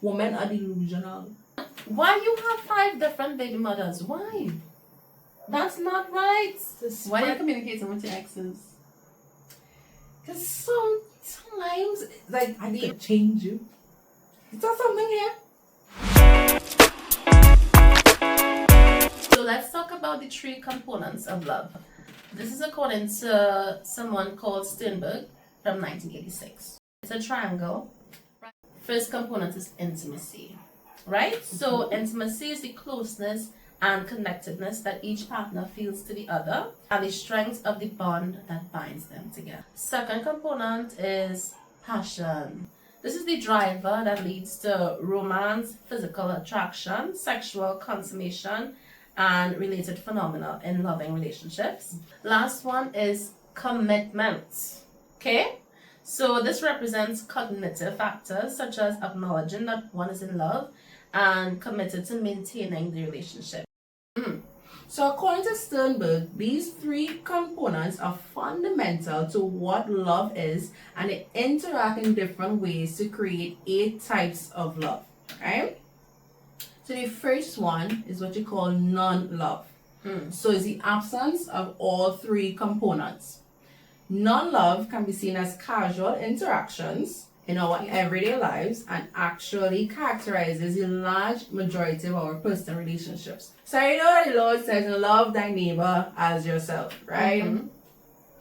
Women are delusional. Why you have 5 different baby mothers? Why? That's not right. Why are you communicating with your exes? Because sometimes, like, I need to change you. Is there something here? So let's talk about the 3 components of love. This is according to someone called Sternberg from 1986. It's a triangle. First component is intimacy, right? So intimacy is the closeness and connectedness that each partner feels to the other and the strength of the bond that binds them together. Second component is passion. This is the driver that leads to romance, physical attraction, sexual consummation, and related phenomena in loving relationships. Last one is commitment. Okay? So this represents cognitive factors such as acknowledging that one is in love and committed to maintaining the relationship. So according to Sternberg, these 3 components are fundamental to what love is, and they interact in different ways to create 8 types of love, right? So the first one is what you call non-love. So it's the absence of all 3 components. Non-love can be seen as casual interactions in our everyday lives and actually characterizes a large majority of our personal relationships. So you know the Lord says, love thy neighbor as yourself, right?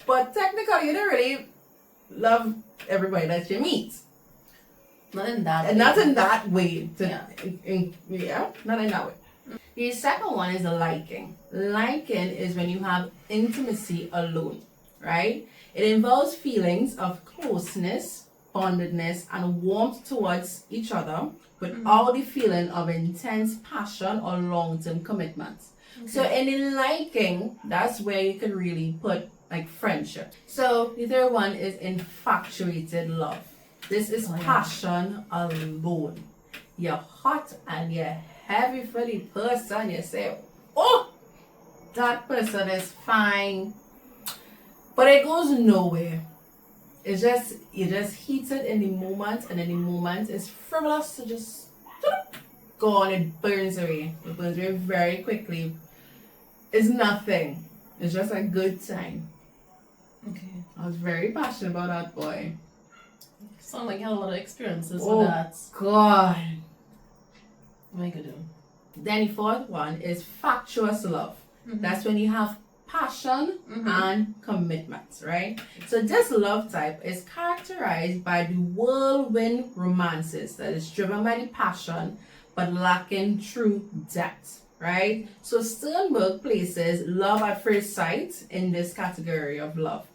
But technically you don't really love everybody that you meet. Not in that way. And not in that way. Not in that way. The second one is the liking. Liking is when you have intimacy alone, right? It involves feelings of closeness, bondedness, and warmth towards each other without the feeling of intense passion or long-term commitment. So in the liking, that's where you can really put like friendship. So the third one is infatuated love. This is passion alone. You're hot and you're heavy for the person. You say, oh, that person is fine. But it goes nowhere. It's just, you just heat it in the moment, and in the moment it's frivolous to just go on. It burns away. It burns away very quickly. It's nothing. It's just a good time. Okay. I was very passionate about that boy. Sound like you had a lot of experiences with that. God. What are you gonna do? Then the fourth one is factious love. That's when you have passion and commitment, right? So this love type is characterized by the whirlwind romances that is driven by the passion but lacking true depth, right? So Sternberg places love at first sight in this category of love,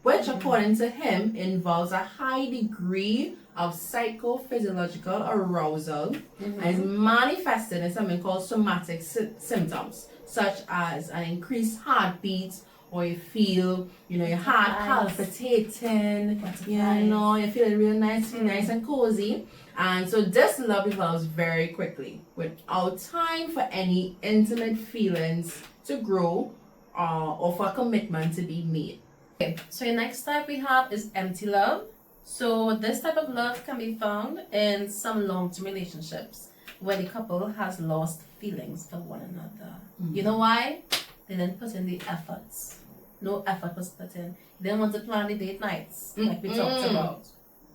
which according to him involves a high degree of psychophysiological arousal and is manifested in something called somatic symptoms, such as an increased heartbeat, or you feel, your heart palpitating, you feel real nice, and cozy. And so this love evolves very quickly without time for any intimate feelings to grow or for commitment to be made. Okay, so your next type we have is empty love. So this type of love can be found in some long-term relationships where the couple has lost feelings for one another. You know why? They didn't put in the efforts. No effort was put in. They didn't want to plan the date nights like we talked about.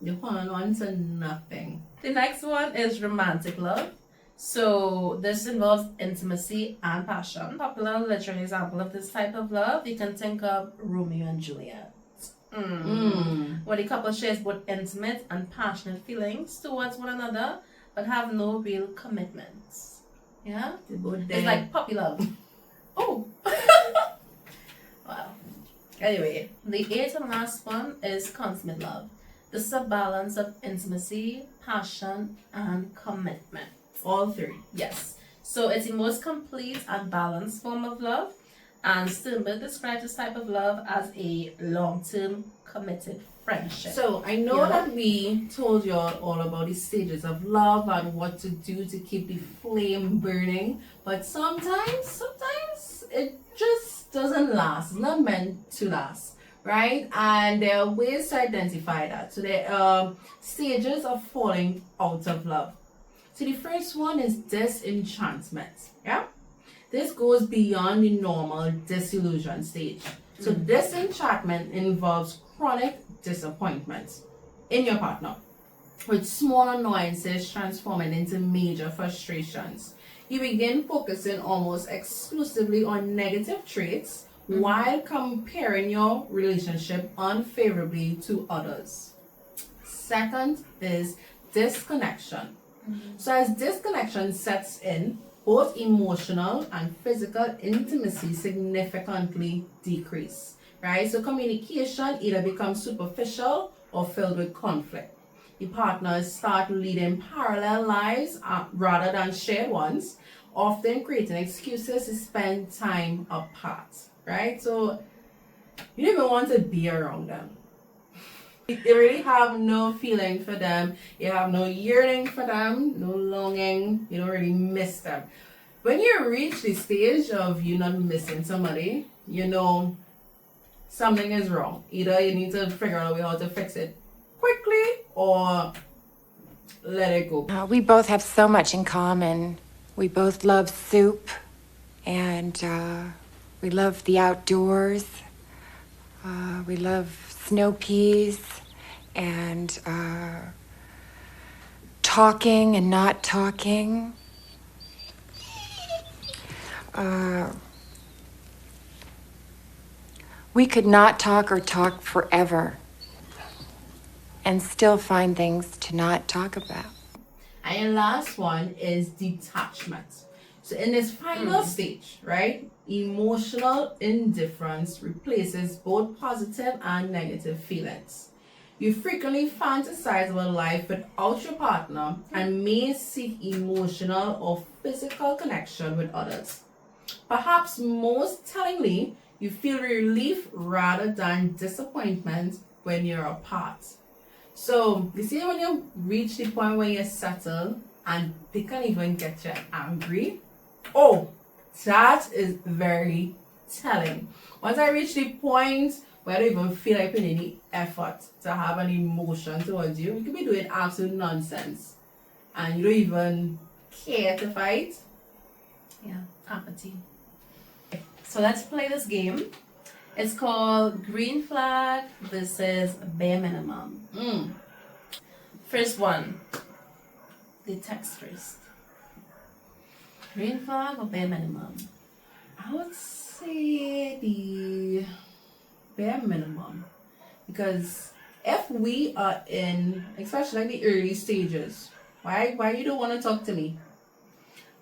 You hold on to nothing. The next one is romantic love. So this involves intimacy and passion. Popular literary example of this type of love, you can think of Romeo and Juliet. Where the couple shares both intimate and passionate feelings towards one another, but have no real commitments. Yeah? It's like puppy love. Oh! Wow. Anyway, the 8th and last one is consummate love. This is a balance of intimacy, passion, and commitment. All 3. Yes. So it's the most complete and balanced form of love. And Sternberg describes this type of love as a long-term committed friendship. So I know that we told you all about the stages of love and what to do to keep the flame burning, but sometimes it just doesn't last. It's not meant to last, right? And there are ways to identify that. So there are stages of falling out of love. So the first one is disenchantment. Yeah? This goes beyond the normal disillusion stage. So disenchantment involves chronic disappointment in your partner, with small annoyances transforming into major frustrations. You begin focusing almost exclusively on negative traits while comparing your relationship unfavorably to others. Second is disconnection. So as disconnection sets in, both emotional and physical intimacy significantly decrease, right? So communication either becomes superficial or filled with conflict. The partners start leading parallel lives rather than shared ones, often creating excuses to spend time apart, right? So you don't even want to be around them. You really have no feeling for them. You have no yearning for them, no longing. You don't really miss them. When you reach the stage of you not missing somebody, you know something is wrong. Either you need to figure out a way how to fix it quickly or let it go. We both have so much in common. We both love soup, and we love the outdoors. We love snow peas and talking and not talking. We could not talk or talk forever and still find things to not talk about. And the last one is detachment. So in this final stage, right, emotional indifference replaces both positive and negative feelings. You frequently fantasize about life without your partner and may seek emotional or physical connection with others. Perhaps most tellingly, you feel relief rather than disappointment when you're apart. So, you see, when you reach the point where you settle and they can't even get you angry, oh, that is very telling. Once I reach the point where I don't even feel like putting any effort to have an emotion towards you, you could be doing absolute nonsense and you don't even care to fight. Yeah, apathy. So let's play this game. It's called green flag versus bare minimum. First one, the text first. Green flag or bare minimum? I would say the bare minimum, because if we are in, especially like the early stages, why you don't want to talk to me?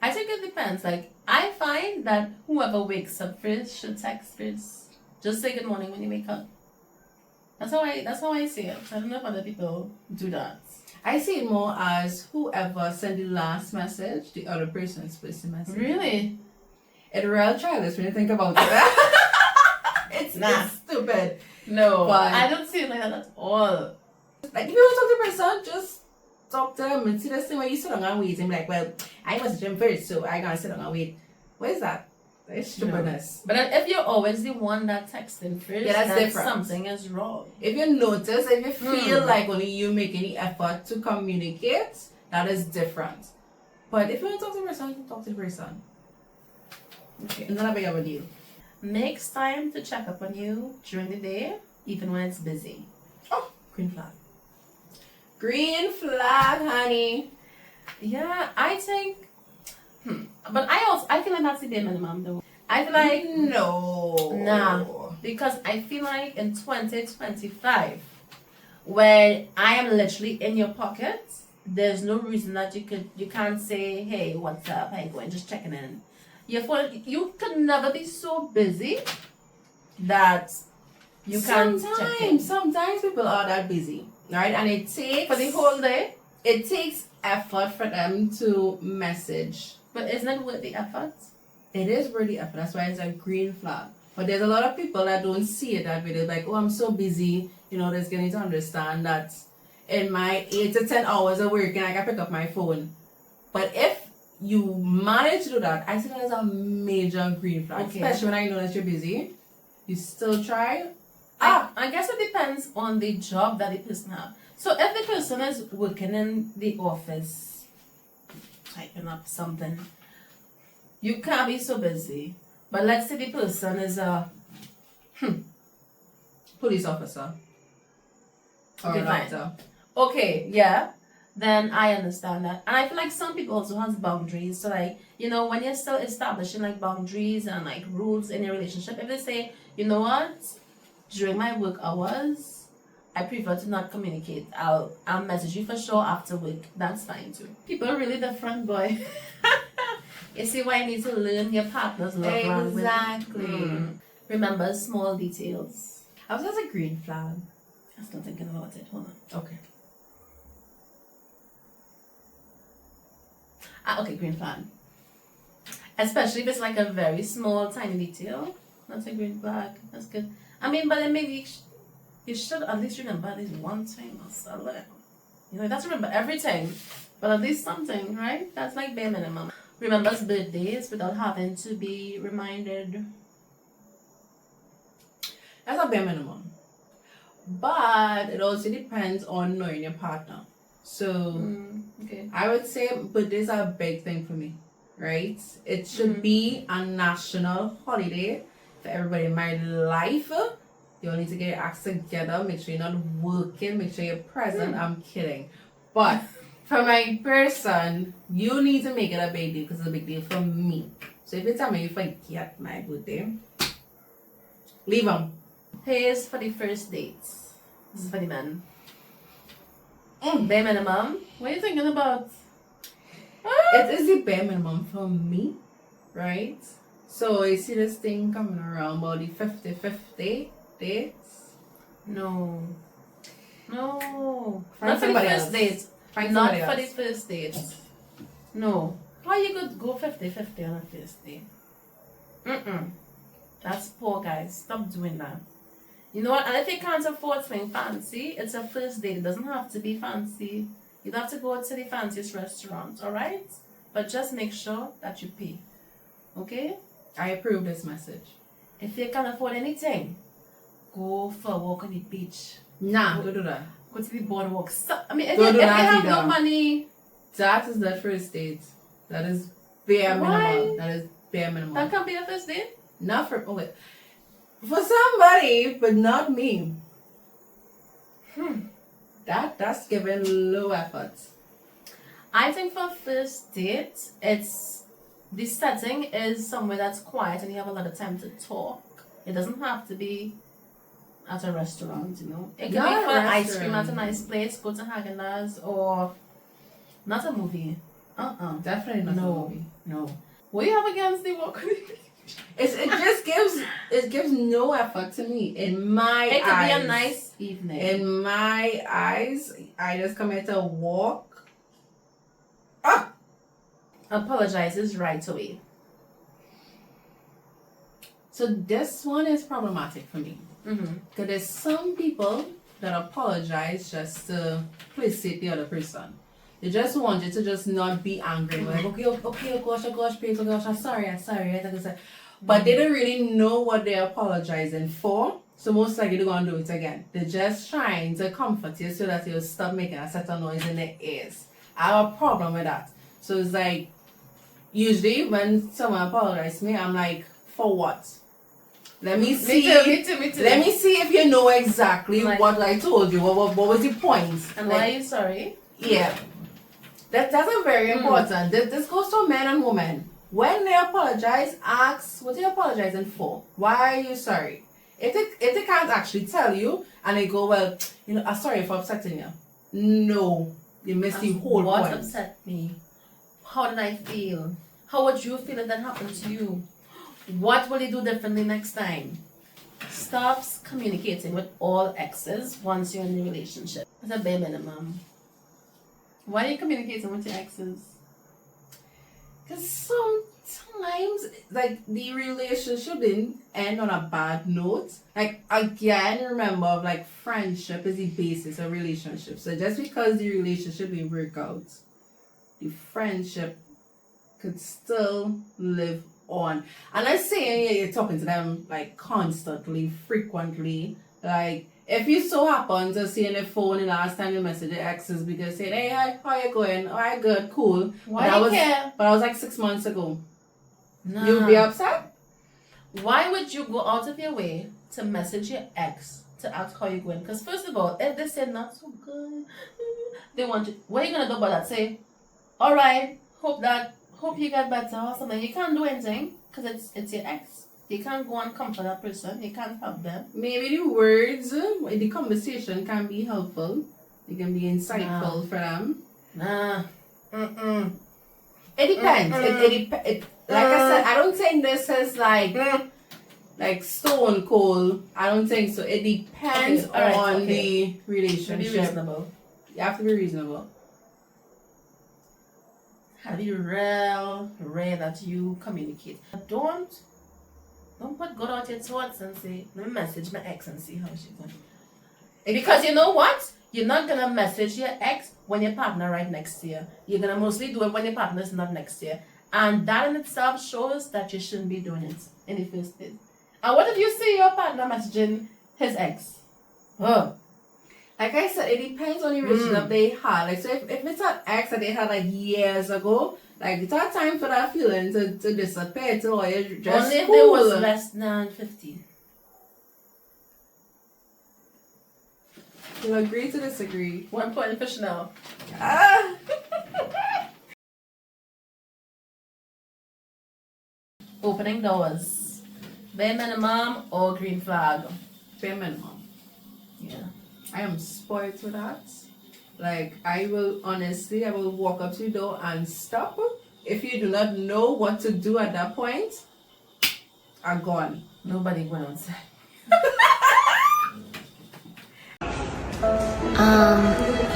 I think it depends. Like, I find that whoever wakes up first should text first. Just say good morning when you wake up. That's how I see it. I don't know if other people do that. I see it more as whoever sent the last message, the other person's supposed to message. Really? It's real childish when you think about it. It's stupid. No, But I don't see it like that at all. like if you want to talk to a person, just talk to them and see this thing where you sit down and wait and be like, well, I messaged him first, so I gotta sit down and wait. What is that? It's stupidness. But if you're always the one that texting first, Yeah, that's different. Something is wrong. If you notice, if you feel like only you make any effort to communicate, that is different. But if you want to talk to the person, talk to the person. Okay. It's not a big of a deal. Makes time to check up on you during the day, even when it's busy. Oh, green flag. Green flag, honey. Yeah, I think. But I feel like that's the bare minimum though. I feel like no. Because I feel like in 2025, when I am literally in your pocket, there's no reason that you can't say, hey, what's up, how you going, just checking in. You could never be so busy that you can't check in. Sometimes people are that busy, right? And it takes For the whole day. It takes effort for them to message. But isn't it worth the effort? It is really effort. That's why it's a green flag. But there's a lot of people that don't see it that way. They're like, oh, I'm so busy. You know, there's going to understand that in my 8 to 10 hours of work, I can pick up my phone. But if you manage to do that, I see that as a major green flag. Okay. Especially when I know that you're busy. You still try. I guess it depends on the job that the person has. So if the person is working in the office, typing up something. You can't be so busy. But let's say the person is a Police officer. Or Okay, a fine. doctor. Okay, yeah. Then I understand that. And I feel like some people also has boundaries. So like, you know, when you're still establishing like boundaries and like rules in your relationship, if they say, you know what, during my work hours, I prefer to not communicate. I'll message you for sure after work. That's fine too. People are really different, boy. You see why you need to learn your partner's love language. Exactly. Remember small details. I was just a green flag. I'm still thinking about it. Hold on. Okay. Okay, green flag. Especially if it's like a very small, tiny detail. That's a green flag. That's good. I mean, but then maybe you should at least remember at least one thing or something. You know, that's remember everything, but at least something, right? That's like bare minimum. Remembers birthdays without having to be reminded. That's a bare minimum. But it also depends on knowing your partner. So Okay. I would say birthdays are a big thing for me, right? It should be a national holiday for everybody in my life. You all need to get your acts together. Make sure you're not working. Make sure you're present. I'm kidding. But for my person, you need to make it a big deal because it's a big deal for me. So if you tell me you forget my birthday, leave them. Here's for the first dates. This is for the men. Bare minimum. What are you thinking about? It is the bare minimum for me, right? So you see this thing coming around about the 50-50 dates? No. No. Find Not for the somebody first else. date. Find Not somebody for the else. first date. No. How you could go 50-50 on a first date? That's poor, guys. Stop doing that. You know what? And if you can't afford something fancy, it's a first date. It doesn't have to be fancy. You don't have to go to the fanciest restaurant, alright? But just make sure that you pay. Okay? I approve this message. If you can't afford anything, go for a walk on the beach. Nah, don't do that. Go to the boardwalk. I mean, if Don't you do that have no either. money, That is not first date. That is bare Why? minimum. That is bare minimum. that can be a first date. Not for for somebody, but not me. That's giving low effort. I think for first date, it's the setting is somewhere that's quiet and you have a lot of time to talk. It doesn't have to be at a restaurant, you know. It can Not be a for ice cream at a restaurant. nice place, go to Haagen-Dazs, or not a movie. Definitely not a No. movie. No. What do you have against the walk? It gives no effort to me in my It could eyes. be a nice evening. In my eyes, I just come here to walk. Apologizes right away. So this one is problematic for me. Because there's some people that apologize just to placate the other person. They just want you to just not be angry. Like, okay, oh gosh, please, oh gosh, I'm sorry. But they don't really know what they're apologizing for. So most likely they're going to do it again. They're just trying to comfort you so that you'll stop making a set of noise in their ears. I have a problem with that. So it's like, usually when someone apologizes to me, I'm like, for what? Let me see. Me too. Let me see if you know exactly Like- what I told you. What was the point? And Like, why are you sorry? yeah. That's a very important. This goes to men and women. When they apologize, ask what you're apologizing for. Why are you sorry? If they can't actually tell you and they go, well, you know, I'm sorry for upsetting you. No. You missed the whole What point. upset me? How did I feel? How would you feel if that happened to you? What will you do differently next time? Stop communicating with all exes once you're in the relationship. It's a bare minimum. Why are you communicating with your exes? Because sometimes, like, the relationship didn't end on a bad note. Like, again, remember, like, friendship is the basis of relationship. So just because the relationship didn't work out, the friendship could still live on. And I'm saying you're talking to them, like, constantly, frequently, Like, if you so happen to see on the phone the last time you messaged your exes because saying, hey, hi, how you going? Alright, good, cool. Why But you care? But I was like 6 months ago. Nah. You'd be upset? Why would you go out of your way to message your ex to ask how you're going? Because first of all, if they say not so good, they want you. What are you gonna do about that? Say, all right, hope you get better or something. You can't do anything because it's your ex. You can't go and comfort that person. You can't help them. Maybe the words, the conversation can be helpful. It can be insightful for them. Nah. Mm-mm. It depends. Like I said, I don't think this is like stone cold. I don't think so. It depends on the relationship. Be reasonable. You have to be reasonable. Have you rare that you communicate. Don't put God out your thoughts and say, let me message my ex and see how she's going. Because you know what? You're not gonna message your ex when your partner right next to you. You're gonna mostly do it when your partner is not next to you. And that in itself shows that you shouldn't be doing it in the first place. And what if you see your partner messaging his ex? Oh. Like I said, it depends on the relationship they had. Like, so if it's an ex that they had like years ago, like it's not time for that feeling to disappear. Or you just only if there was less than 15. You'll agree to disagree. 1 point for Chanel. Opening doors. Bare minimum or green flag? Bare minimum. Yeah. I am spoiled with that. Like, I will walk up to the door and stop. If you do not know what to do at that point, I'm gone. Nobody went outside.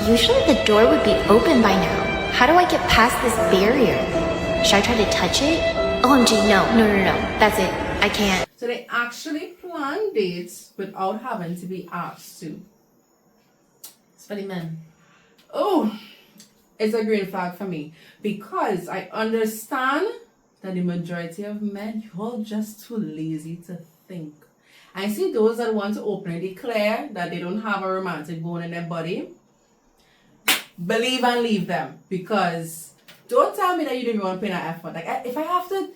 Usually the door would be open by now. How do I get past this barrier? Should I try to touch it? OMG, no. That's it. I can't. So they actually plan dates without having to be asked to. It's for the men. Oh, it's a green flag for me because I understand that the majority of men, you're all just too lazy to think. I see those that want to openly declare that they don't have a romantic bone in their body. Believe and leave them, because don't tell me that you didn't want to put in an effort. Like, if I have to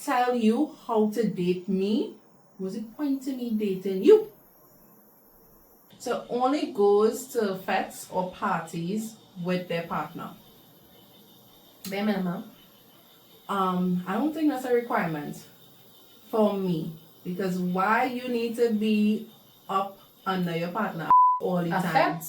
tell you how to date me, what's the point to me dating you? So only goes to fetes or parties with their partner. Bare minimum. I don't think that's a requirement for me, because why you need to be up under your partner all the time?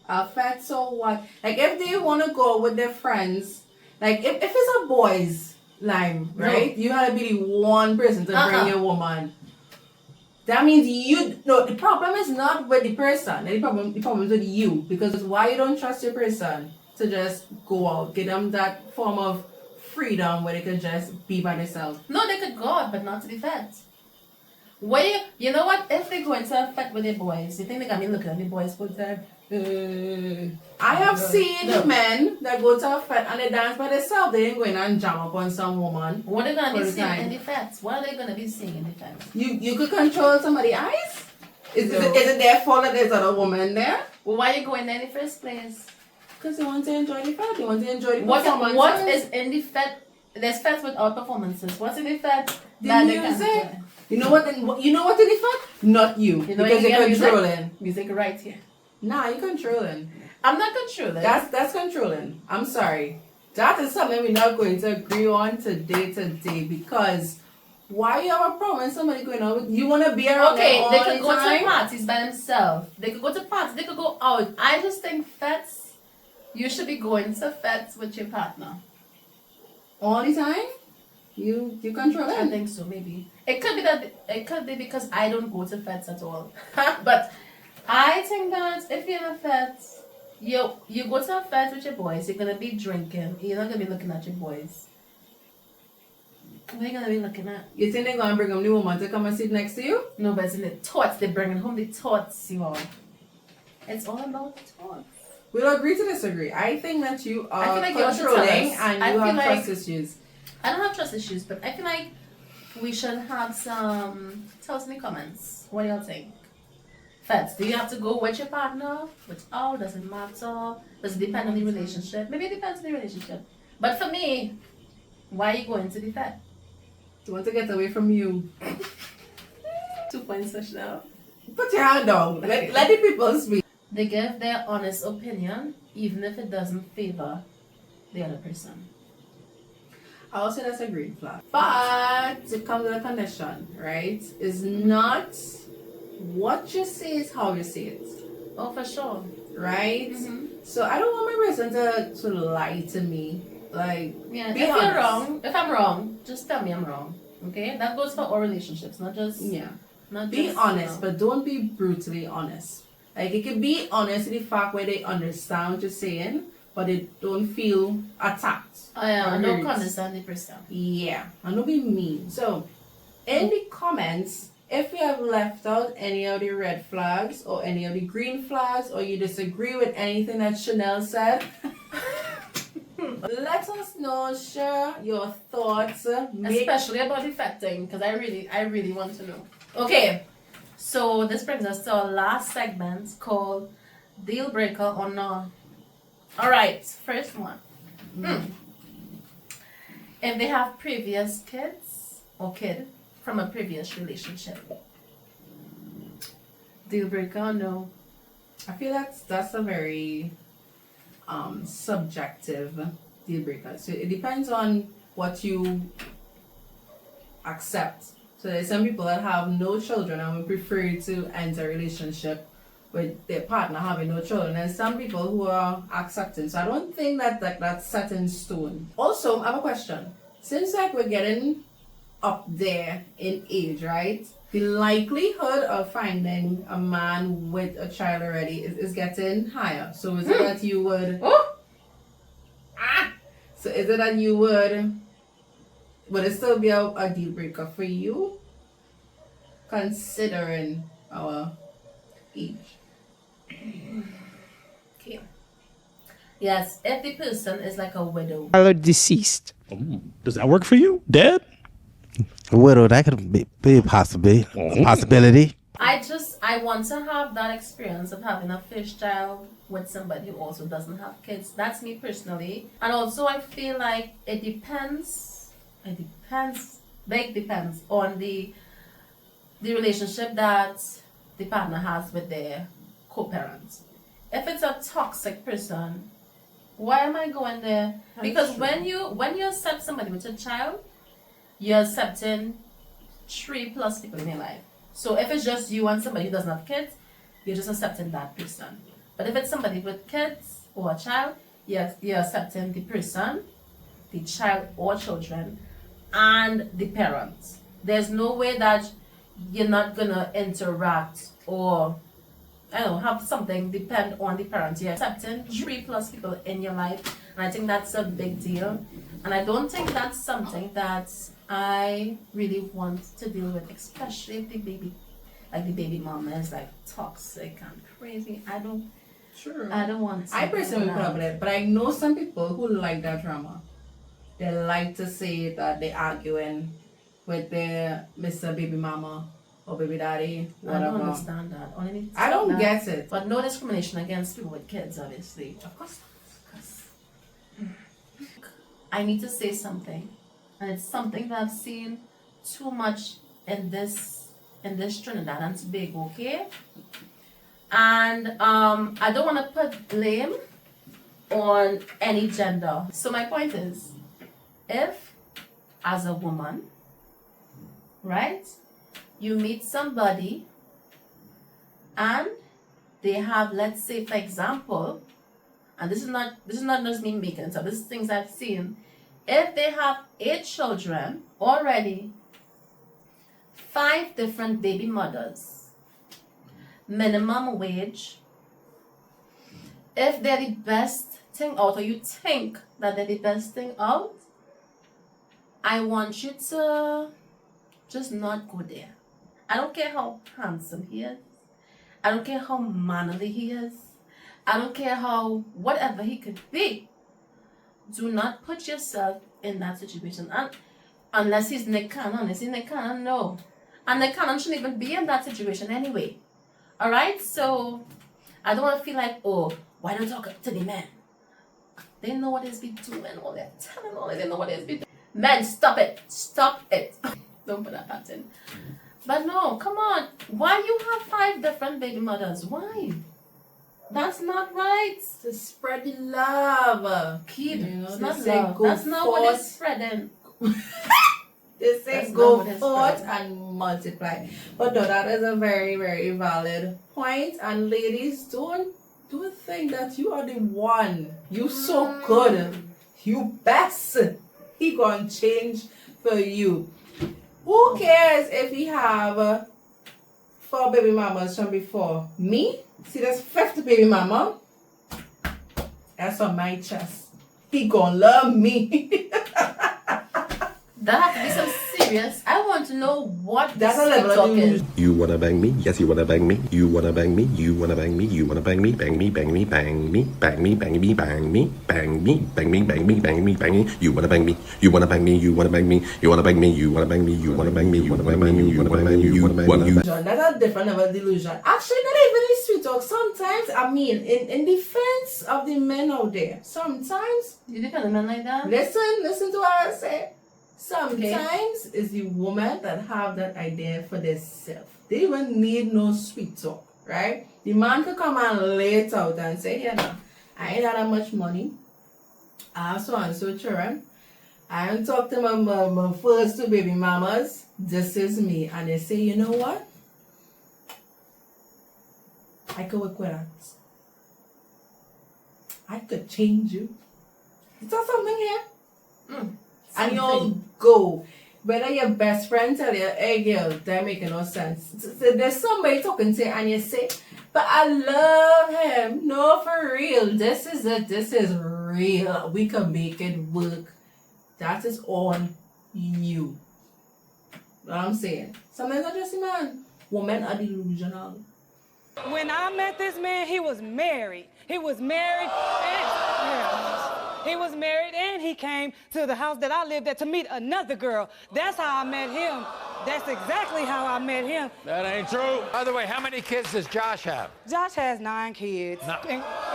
Affect, so what? Like, if they want to go with their friends, like if it's a boys line, right? No. You gotta be the one person to bring your woman. That means the problem is not with the person. The problem is with you, because why you don't trust your person to just go out, give them that form of freedom where they could just be by themselves. No, they could go out, but not to the fete. You know what? If they go into a fete with their boys, you think they're gonna be looking at the boys full time? I have seen men that go to a fete and they dance by themselves. They ain't going and jam up on some woman. What are they gonna be seeing in the fete? What are they gonna be seeing in the fete? You could control somebody's eyes? Is it their fault that there's other woman there? Well, why are you going there in the first place? Because they want to enjoy the fete. They want to enjoy the performance. What is in the fete? There's fetes without performances. What's in the fete? The music. You know what in the fete? Not you. Because you're controlling. Music right here. Nah, you're controlling. I'm not controlling. That's controlling. I'm sorry. That is something we're not going to agree on today, because why you have a problem with somebody going out with you? Want to be around them all they could the go time? to parties by themselves. They could go to parties. They could go out. I just think fetes, you should be going to fetes with your partner. All the time? You control it? I think so, maybe. It could be because I don't go to fetes at all. But I think that if you're in a fete, you go to a fete with your boys, you're gonna be drinking. You're not gonna be looking at your boys. What are you gonna be looking at? You think they're gonna bring a new woman to come and sit next to you? No, but it's in the thoughts. They're bringing home the thoughts, you all. It's all about the thoughts. We'll agree to disagree. I think that you are like controlling and you have trust issues. I don't have trust issues, but I feel like we should have some. Tell us in the comments. What do y'all think? Feds, do you have to go with your partner? Without, does it matter? Does it depend on the relationship? Maybe it depends on the relationship. But for me, why are you going to the Fed? I want to get away from you. 2 points now. Put your hand down. Let the people speak. They give their honest opinion, even if it doesn't favor the other person. I also that's a green flag. But it comes with a condition, right? Is not what you say is how you say it. Oh, for sure. Right? So I don't want my person to lie to me. Like, Yeah, be if honest. you're wrong, if I'm wrong, just tell me I'm wrong. Okay? That goes for all relationships, not just Be honest, but don't be brutally honest. Like, you can be honest in the fact where they understand what you're saying, but they don't feel attacked. Oh yeah, or no hurt. condescending person. Yeah, and don't be mean. So, in the comments, if you have left out any of the red flags or any of the green flags, or you disagree with anything that Chanel said, let us know. Share your thoughts. Especially about the fat thing, because I really want to know. Okay, so this brings us to our last segment called Deal Breaker or No. Alright, first one. If they have previous kids or kid from a previous relationship. Deal breaker or no? I feel that's a very subjective deal breaker. So it depends on what you accept. So there's some people that have no children and would prefer to enter a relationship with their partner having no children, and some people who are accepting. So I don't think that's set in stone. Also, I have a question. Since like we're getting up there in age, right? The likelihood of finding a man with a child already is getting higher. So is it that you would So is it that you would it still be a deal breaker for you? Considering our age. Okay. Yes, if the person is like a widow. Either deceased. Does that work for you? Dead? A widow, that could be a possibility. I want to have that experience of having a first child with somebody who also doesn't have kids. That's me personally. And also I feel like it depends on the relationship that the partner has with their co-parents. If it's a toxic person, why am I going there? Because when you accept somebody with a child, you're accepting 3+ people in your life. So if it's just you and somebody who doesn't have kids, you're just accepting that person. But if it's somebody with kids or a child, you're accepting the person, the child or children, and the parents. There's no way that you're not gonna interact or have something depend on the parents. You're accepting 3+ people in your life, and I think that's a big deal. And I don't think that's something that I really want to deal with, especially if the baby mama is like toxic and crazy. I don't want to. I personally put up with it, but I know some people who like that drama. They like to say that they're arguing with their Mr. Baby Mama or baby daddy, whatever. I don't understand that. I don't get it. But no discrimination against people with kids, obviously. Of course. I need to say something, and it's something that I've seen too much in this Trinidad and Tobago, okay? And I don't want to put blame on any gender. So my point is, if as a woman, right, you meet somebody and they have, let's say for example, and this is not just me making it up, this is things I've seen. If they have 8 children already, 5 different baby mothers, minimum wage, if they're the best thing out, or you think that they're the best thing out, I want you to just not go there. I don't care how handsome he is. I don't care how manly he is. I don't care how whatever he could be. Do not put yourself in that situation. And unless he's Nick Cannon. Is he Nick Cannon? No. And Nick Cannon shouldn't even be in that situation anyway. Alright, so I don't want to feel like, oh, why don't talk to the men? They know what it's been doing, all they're telling all they know what it's been doing. Men, stop it. Stop it. Don't put that pattern. But no, come on. Why you have 5 different baby mothers? Why? That's not right. To spread the love. Kid, You know, it's they not say love. go That's not what forth. it's spreading. They say That's go not what it's forth for. and multiply. But no, that is a very, very valid point. And ladies, don't think that you are the one. You so good. You best. He gonna change for you. Who cares if he have 4 baby mamas from before? Me? See, that's 5th baby mama. That's on my chest. He gonna love me. That have to be some serious. I want to know what That's this a level of talk is. delusion. You wanna bang me? Yes, you wanna bang me. You wanna bang me? You wanna bang me? You wanna bang me? Bang me, bang me, bang me, bang me, bang me, bang me, bang me, bang me, bang me, bang me, bang me. You wanna bang me? You wanna bang me? You wanna bang me? You wanna bang me? You wanna bang me? You wanna bang me? You wanna bang me? You wanna bang me? You wanna bang me? That's a different level of delusion. Actually, not even in sweet talk. Sometimes, I mean, in defense of the men out there, sometimes, You depend on men like that? listen to what I say. Sometimes it's the woman that have that idea for themselves. They even need no sweet talk, right? The man could come and lay it out and say, yeah, nah, I ain't had that much money. I have so and so children. I don't talk to my first 2 baby mamas. This is me. And they say, you know what? I could work with that. I could change you. Is that something here? And you'll go. Whether your best friend tell you, hey girl, that making no sense. So there's somebody talking to you and you say, but I love him. No, for real. This is it. This is real. We can make it work. That is on you. What I'm saying. Sometimes not just a man. Women are delusional. When I met this man, he was married. He was married and he came to the house that I lived at to meet another girl. That's how I met him. That's exactly how I met him. That ain't true. By the way, how many kids does Josh have? Josh has 9 kids, No.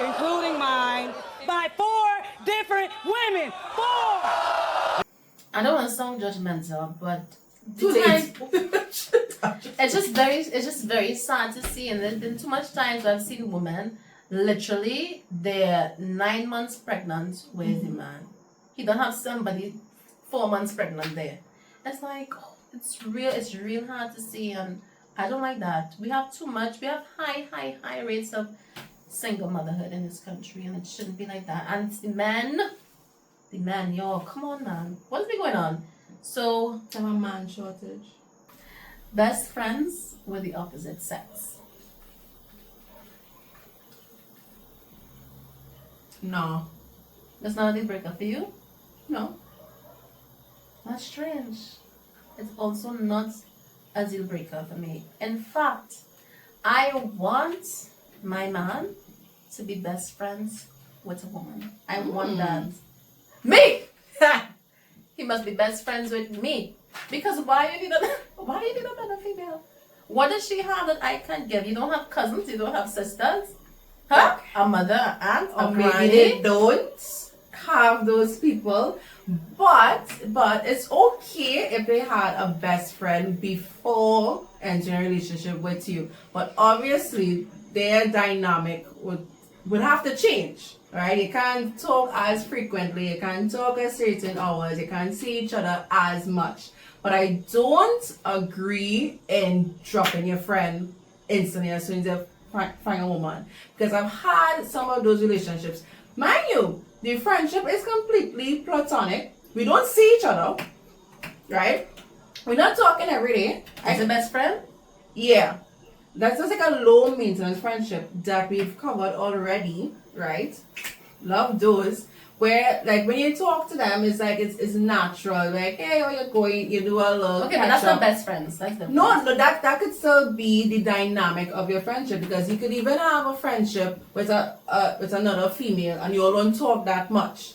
including mine, by 4 different women. 4! I don't want to sound judgmental, but Too the late. time- it's just very sad to see, and there's been too much times I've seen women literally they're 9 months pregnant with the man. He don't have somebody 4 months pregnant there. It's like, oh, it's real hard to see, and I don't like that. We have too much. We have high rates of single motherhood in this country, and it shouldn't be like that. And the men, yo, come on, man, what's been going on? So Have a man shortage. best friends with the opposite sex. No. That's not a deal breaker for you? No. That's strange. It's also not a deal breaker for me. In fact, I want my man to be best friends with a woman. I want that. Me! He must be best friends with me. Because why you need another female? What does she have that I can't give? You don't have cousins, you don't have sisters? Huh? A mother, an aunt, Or a maybe granny? they don't have those people. But it's okay if they had a best friend before entering a relationship with you. But obviously their dynamic would have to change. Right? You can't talk as frequently, you can't talk at certain hours, you can't see each other as much. But I don't agree in dropping your friend instantly as soon as you find a woman. Because I've had some of those relationships. Mind you, the friendship is completely platonic. We don't see each other. Right? We're not talking every day. As a best friend? Yeah. That's just like a low maintenance friendship that we've covered already, right? Love those. Where like when you talk to them, it's like it's natural. Like, hey, how you going? You do a little Okay, but that's catch not up. best friends. That's the No, that could still be the dynamic of your friendship, because you could even have a friendship with with another female and you all don't talk that much.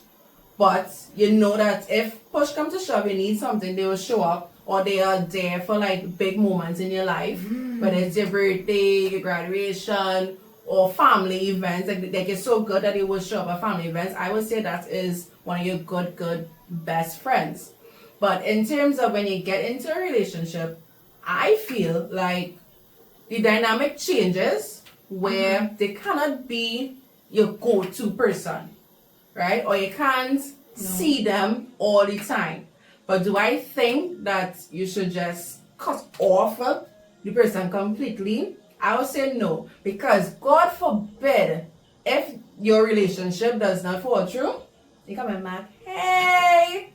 But you know that if push comes to shove, you need something, they will show up. or they are there for like big moments in your life, whether it's your birthday, your graduation, or family events. Like it's so good that they will show up at family events. I would say that is one of your good best friends. But in terms of when you get into a relationship, I feel like the dynamic changes where they cannot be your go-to person, right? Or you can't see them all the time. But do I think that you should just cut off the person completely? I would say no, because God forbid if your relationship does not fall through, you come back, hey,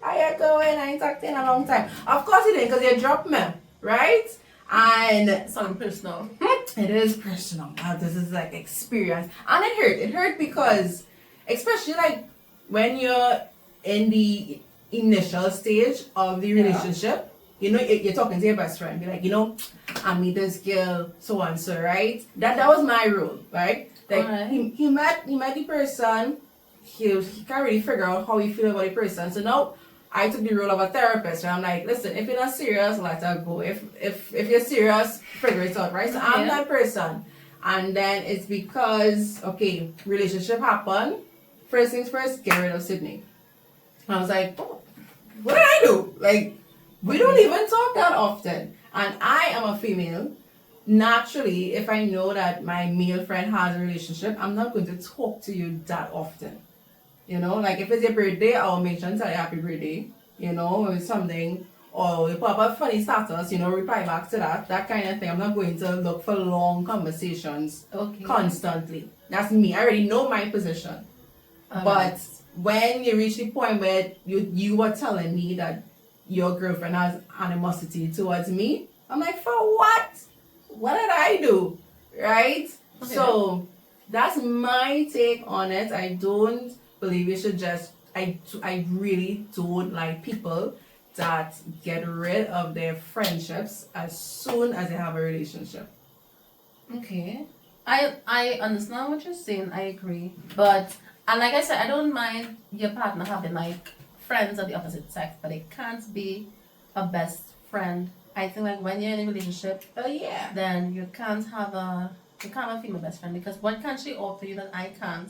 how you going? I ain't talked to you in a long time. Of course you didn't, because you dropped me, right? And Something personal. it is personal. Now this is like experience, and it hurt. It hurt because, especially like when you're in the initial stage of the relationship, you know, you're talking to your best friend, be like, you know, I meet this girl, so and so, right? That was my rule, right? Like he met the person, he can't really figure out how he feel about the person. So now I took the role of a therapist, and I'm like, listen, if you're not serious, let her go. If you're serious, figure it out, right? So I'm that person. And then it's because, okay, relationship happened. First things first, get rid of Sydney. I was like, oh, what did I do? Like, we don't even talk that often. And I am a female. Naturally, if I know that my male friend has a relationship, I'm not going to talk to you that often. You know, like if it's your birthday, I'll make sure and tell you happy birthday, you know, or something, or you put up a funny status, you know, reply back to that kind of thing. I'm not going to look for long conversations constantly. That's me. I already know my position. But when you reach the point where you were telling me that your girlfriend has animosity towards me, I'm like, for what? What did I do? Right? Okay. So that's my take on it. I don't believe you should just, I really don't like people that get rid of their friendships as soon as they have a relationship. Okay. I understand what you're saying, I agree. But, and like I said, I don't mind your partner having like friends of the opposite sex, but it can't be a best friend. I think like when you're in a relationship, then you can't have a female best friend, because what can she offer you that I can't?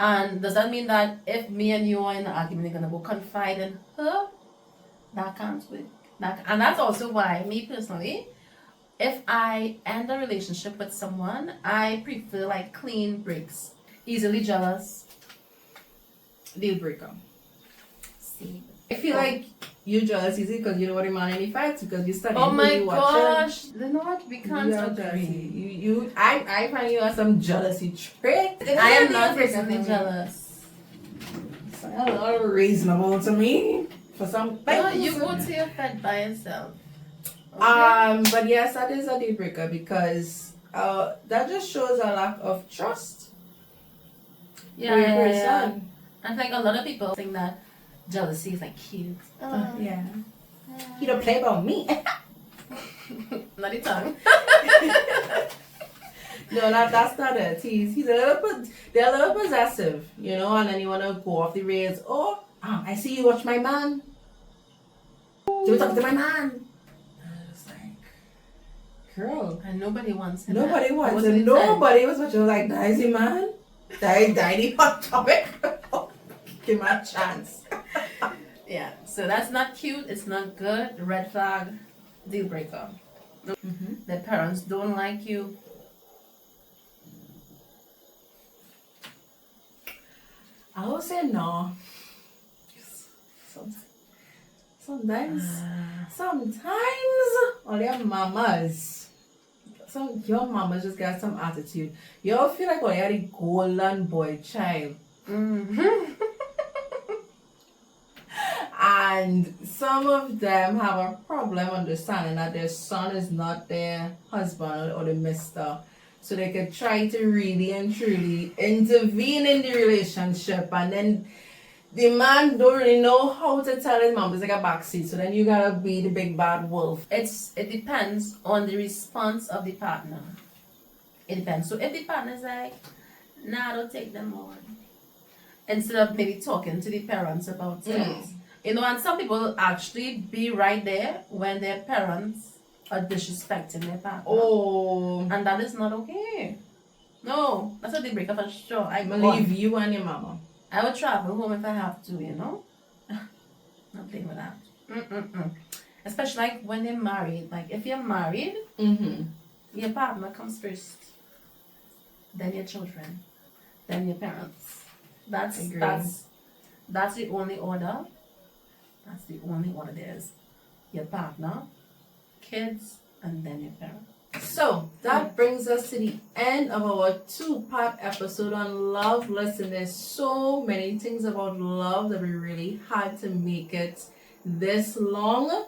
And does that mean that if me and you are in an argument, you're gonna go confide in her? That can't work. And that's also why, me personally, if I end a relationship with someone, I prefer like clean breaks. Easily jealous. Deal breaker. See, I feel like you're jealous easy because you don't want to man any facts, because you study. Oh my gosh! You know what? We can't agree. I find you have some jealousy trait. I am not personally jealous. It's a lot reasonable to me for some things. No, you go to your bed by yourself. Okay? But yes, that is a deal breaker, because that just shows a lack of trust. Yeah. And like a lot of people think that jealousy is like cute. You don't play about me. Not the tongue. No, that's not it. He's they're a little possessive, you know, and then you want to go off the rails. Oh, I see you watch my man. You talk to my man. It's like, girl. And nobody wants him. Nobody wants him. Nobody was watching. Like, that is the man. That is the hot topic. Give my chance. Yeah, so that's not cute. It's not good. Red flag, deal breaker. The parents don't like you. I would say no. Sometimes, all your mamas, your mamas just got some attitude. You all feel like you're the golden boy child. And some of them have a problem understanding that their son is not their husband or the mister. So they could try to really and truly intervene in the relationship, and then the man don't really know how to tell his mom. It's like a backseat. So then you gotta be the big bad wolf. It depends on the response of the partner. It depends. So if the partner's like, nah, don't take them on, instead of maybe talking to the parents about things, You know, and some people actually be right there when their parents are disrespecting their partner. Oh, And that is not okay. No, that's a deal breaker for sure. I'm gonna leave you and your mama. I would travel home if I have to, you know? Not playing with that. Especially like when they're married. Like if you're married, your partner comes first. Then your children. Then your parents. That's the only order. That's the only order there is. Your partner, kids, and then your parents. So that brings us to the end of our 2-part episode on love. Listen, there's so many things about love that we really had to make it this long.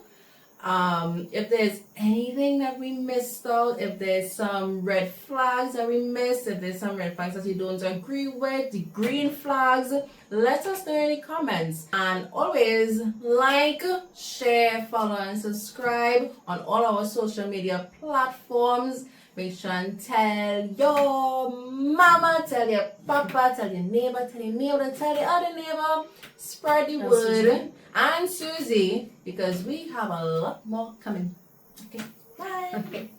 If there's anything that we missed out, if there's some red flags that we missed, if there's some red flags that you don't agree with, the green flags, let us know in the comments. And always like, share, follow, and subscribe on all our social media platforms. Make sure and tell your mama, tell your papa, tell your neighbor, and tell the other neighbor. Spread the word. And Susie, because we have a lot more coming. Okay, bye. Okay.